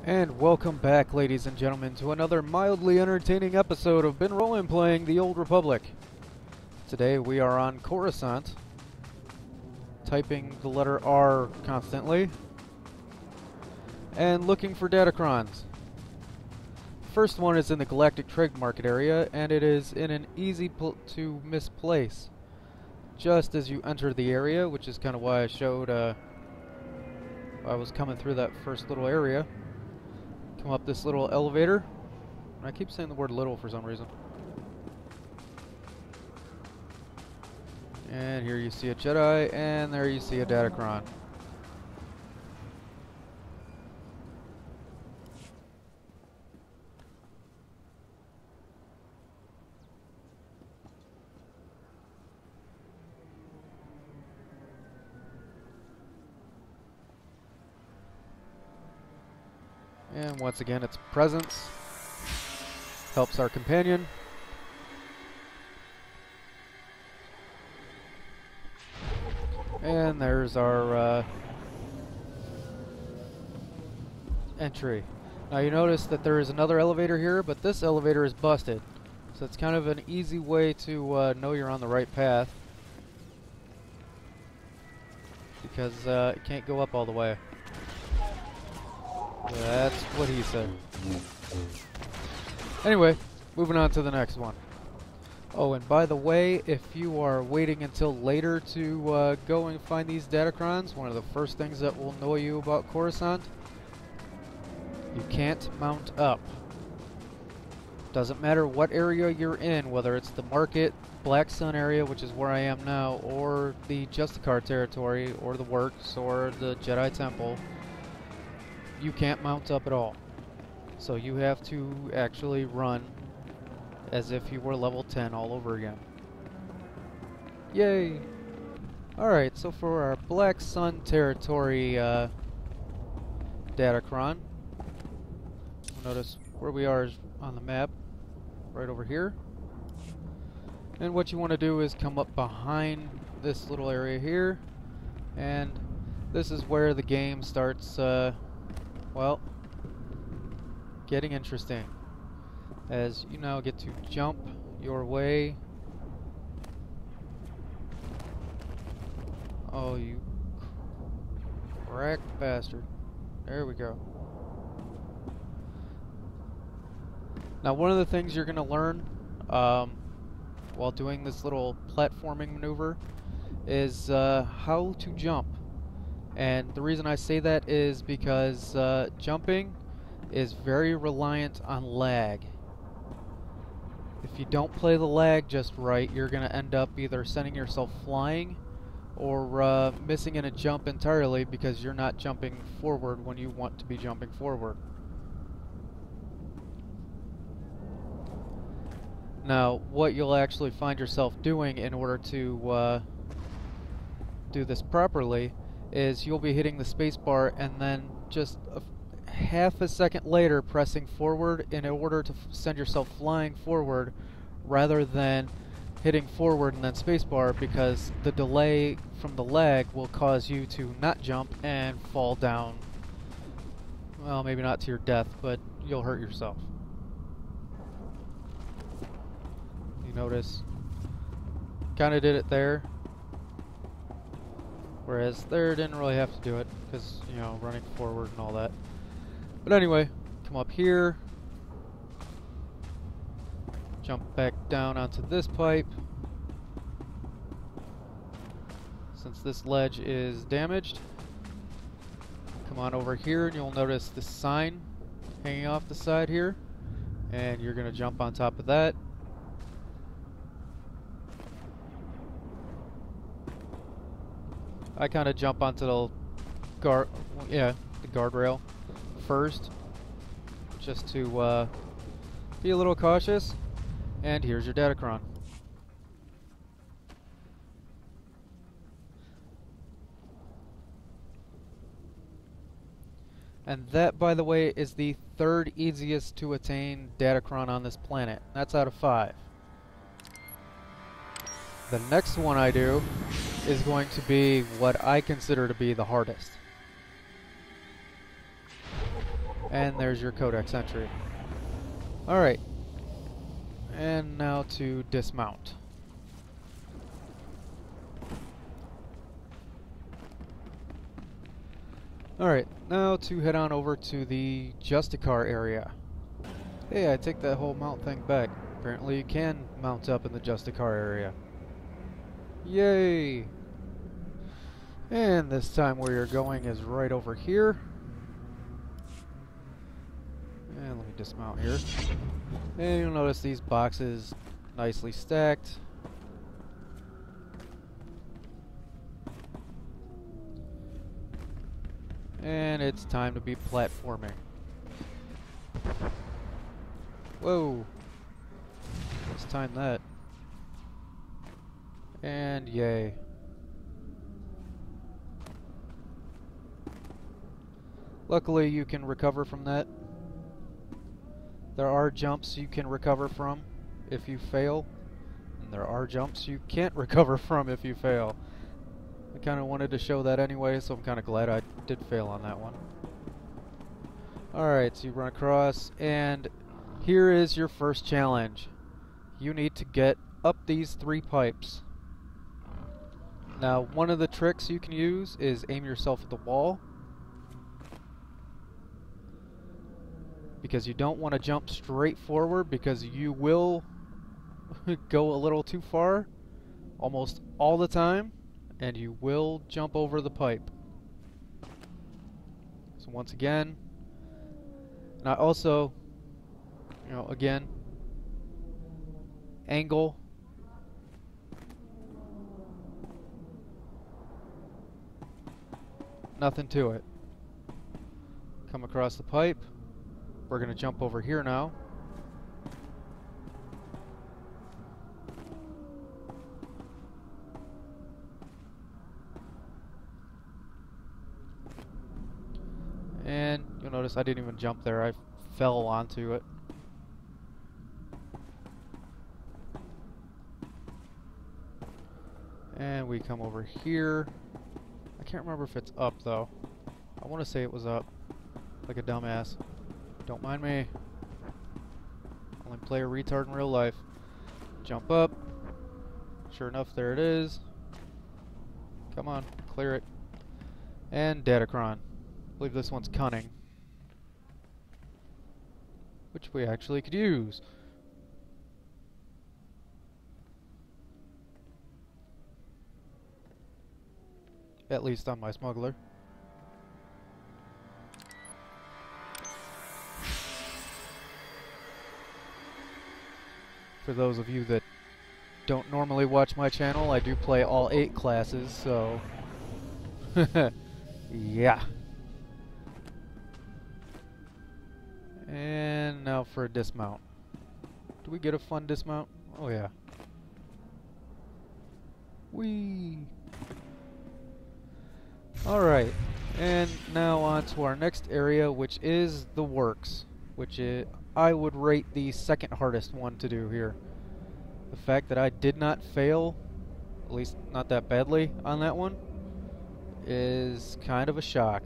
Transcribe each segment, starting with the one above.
And welcome back, ladies and gentlemen, to another mildly entertaining episode of Been Rollin' Playing the Old Republic. Today we are on Corusant, typing the letter R constantly, and looking for Datacrons. First one is in the Galactic Trick market area, and it is in an easy to miss place. Just as you enter the area, which is kind of why I showed I was coming through that first little area. Come up this little elevator. I keep saying the word little for some reason. And here you see a Jedi, and there you see a Datacron. And once again, its presence helps our companion. And there's our entry. Now you notice that there is another elevator here, but this elevator is busted. So it's kind of an easy way to know you're on the right path. Because it can't go up all the way. That's what he said. Anyway, moving on to the next one. Oh, and by the way, if you are waiting until later to go and find these Datacrons, one of the first things that will annoy you about Corusant, you can't mount up. Doesn't matter what area you're in, whether it's the market, Black Sun area, which is where I am now, or the Justicar territory, or the Works, or the Jedi Temple. You can't mount up at all. So you have to actually run as if you were level 10 all over again. Yay! Alright, so for our Black Sun territory Datacron, notice where we are on the map, right over here. And what you want to do is come up behind this little area here, and this is where the game starts well, getting interesting, as you now get to jump your way. Oh, you cracked bastard. There we go. Now, one of the things you're going to learn while doing this little platforming maneuver is how to jump. And the reason I say that is because jumping is very reliant on lag. If you don't play the lag just right, you're going to end up either sending yourself flying or missing in a jump entirely because you're not jumping forward when you want to be jumping forward. Now, what you'll actually find yourself doing in order to do this properly is you'll be hitting the spacebar and then just half a second later pressing forward in order to send yourself flying forward rather than hitting forward and then spacebar, because the delay from the lag will cause you to not jump and fall down. Well, maybe not to your death, but you'll hurt yourself. You notice, kind of did it there. Whereas there, didn't really have to do it, because, you know, running forward and all that. But anyway, come up here. Jump back down onto this pipe. Since this ledge is damaged. Come on over here and you'll notice this sign hanging off the side here. And you're going to jump on top of that. I kind of jump onto the guardrail first, just to be a little cautious. And here's your Datacron. And that, by the way, is the third easiest to attain Datacron on this planet. That's out of 5. The next one I do is going to be what I consider to be the hardest. And there's your codex entry. Alright. And now to dismount. Alright, now to head on over to the Justicar area. Hey, I take that whole mount thing back. Apparently you can mount up in the Justicar area. Yay! And this time where you're going is right over here. And let me dismount here. And you'll notice these boxes nicely stacked. And it's time to be platforming. Whoa! Let's time that. And yay. Luckily you can recover from that. There are jumps you can recover from if you fail, and there are jumps you can't recover from if you fail. I kind of wanted to show that anyway, so I'm kind of glad I did fail on that one. Alright, so you run across, and here is your first challenge. You need to get up these 3 pipes. Now, one of the tricks you can use is aim yourself at the wall, because you don't want to jump straight forward, because you will go a little too far almost all the time, and you will jump over the pipe. So once again, now also, you know, again, angle, nothing to it. Come across the pipe. We're going to jump over here now. And you'll notice I didn't even jump there. I fell onto it. And we come over here. I can't remember if it's up though. I want to say it was up. Like a dumbass. Don't mind me. Only play a retard in real life. Jump up. Sure enough, there it is. Come on, clear it. And Datacron. I believe this one's cunning, which we actually could use. At least on my smuggler. For those of you that don't normally watch my channel, I do play all 8 classes, so yeah. And now for a dismount. Do we get a fun dismount? Oh yeah. Whee! Alright, and now on to our next area, which is the works, which I would rate the second hardest one to do here. The fact that I did not fail, at least not that badly on that one, is kind of a shock.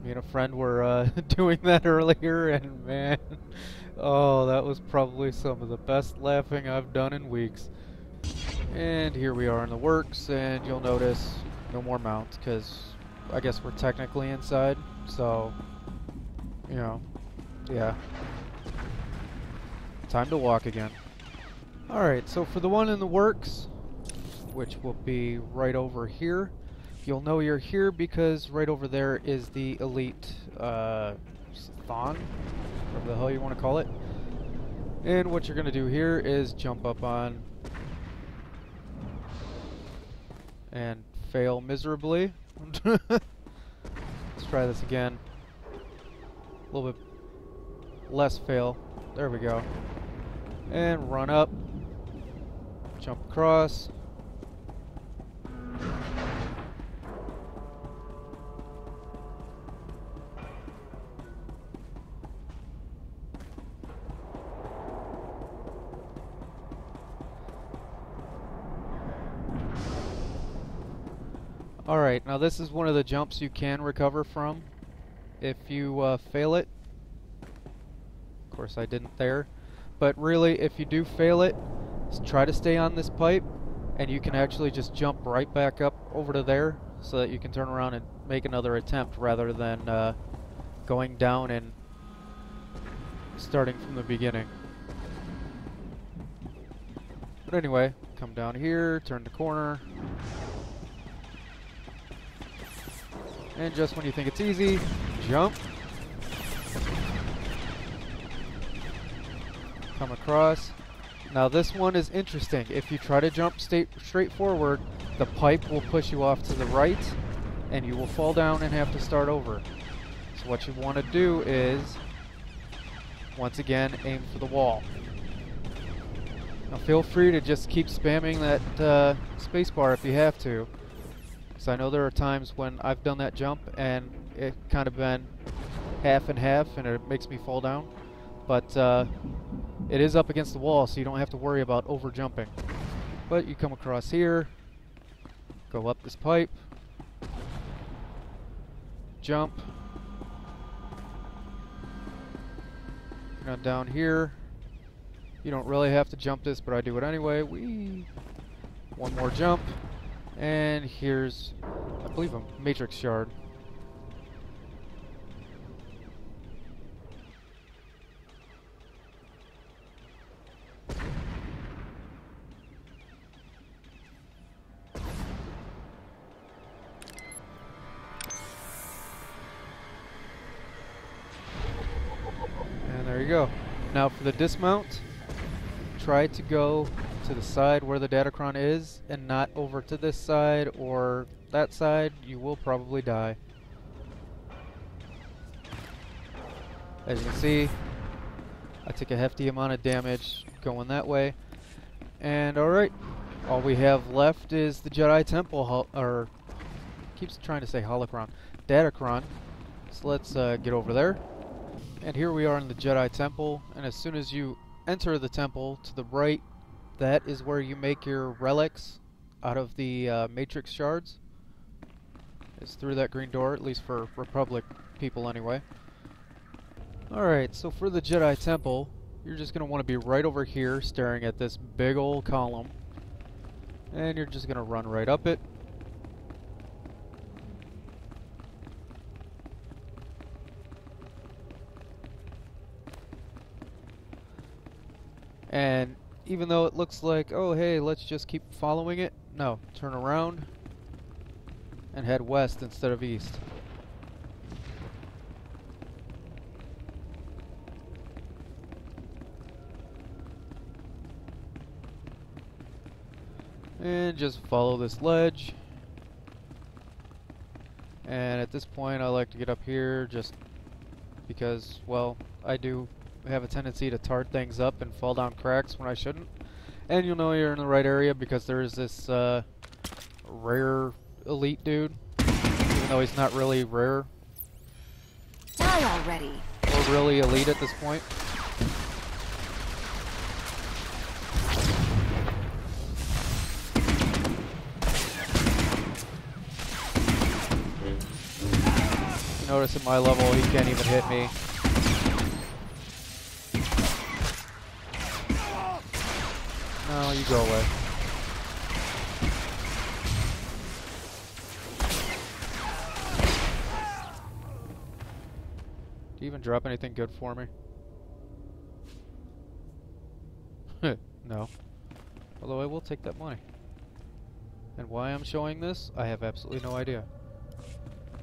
Me and a friend were doing that earlier, and man, oh, that was probably some of the best laughing I've done in weeks. And here we are in the works, and you'll notice no more mounts, because I guess we're technically inside, so, you know, yeah. Time to walk again. Alright, so for the one in the works, which will be right over here, you'll know you're here because right over there is the elite thon, whatever the hell you want to call it. And what you're going to do here is jump up on and fail miserably. Let's try this again. A little bit less fail. There we go. And run up. Jump across. Alright, now this is one of the jumps you can recover from if you fail it. Of course I didn't there. But really, if you do fail it, try to stay on this pipe, and you can actually just jump right back up over to there so that you can turn around and make another attempt rather than going down and starting from the beginning. But anyway, come down here, turn the corner, and just when you think it's easy, jump. Come across. Now this one is interesting. If you try to jump straight forward, the pipe will push you off to the right, and you will fall down and have to start over. So what you want to do is, once again, aim for the wall. Now feel free to just keep spamming that spacebar if you have to, because I know there are times when I've done that jump and it kind of been half and half, and it makes me fall down. But it is up against the wall, so you don't have to worry about over jumping. But you come across here, go up this pipe, jump, now down here. You don't really have to jump this, but I do it anyway. Whee! One more jump, and here's, I believe, a matrix shard. And there you go. Now for the dismount, try to go to the side where the Datacron is and not over to this side or that side. You will probably die. As you can see, I took a hefty amount of damage going that way. And alright, all we have left is the Jedi Temple, or keeps trying to say holocron, Datacron. So let's get over there. And here we are in the Jedi Temple, and as soon as you enter the temple to the right, that is where you make your relics out of the matrix shards. It's through that green door, at least for Republic people anyway. Alright, so for the Jedi Temple, you're just going to want to be right over here staring at this big old column. And you're just going to run right up it. And even though it looks like, oh hey, let's just keep following it, no, turn around and head west instead of east. And just follow this ledge. And at this point I like to get up here just because, well, I do have a tendency to tart things up and fall down cracks when I shouldn't. And you'll know you're in the right area because there is this rare elite dude, even though he's not really rare. Die already. Or really elite at this point. You notice at my level he can't even hit me. No, you go away. Do you even drop anything good for me? No. Although I will take that money. And why I'm showing this, I have absolutely no idea.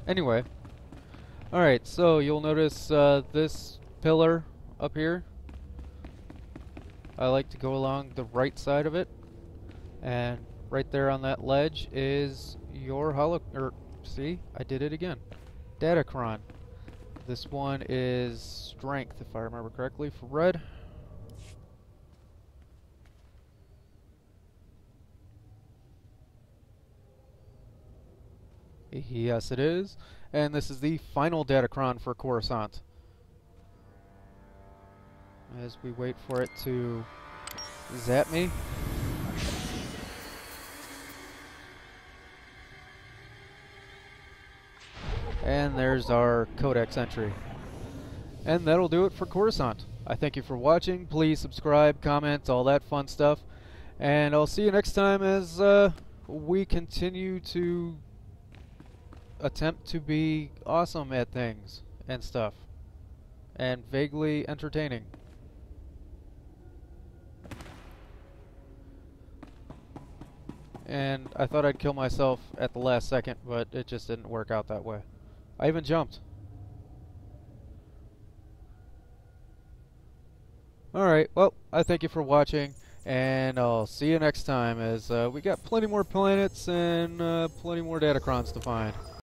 Anyway. Alright, so you'll notice this pillar up here. I like to go along the right side of it, and right there on that ledge is your see, I did it again. Datacron. This one is strength, if I remember correctly, for red. Yes, it is. And this is the final Datacron for Coruscant. As we wait for it to zap me. And there's our codex entry. And that'll do it for Corusant. I thank you for watching. Please subscribe, comment, all that fun stuff. And I'll see you next time as we continue to attempt to be awesome at things and stuff. And vaguely entertaining. And I thought I'd kill myself at the last second, but it just didn't work out that way. I even jumped. Alright, well, I thank you for watching, and I'll see you next time as we got plenty more planets and plenty more Datacrons to find.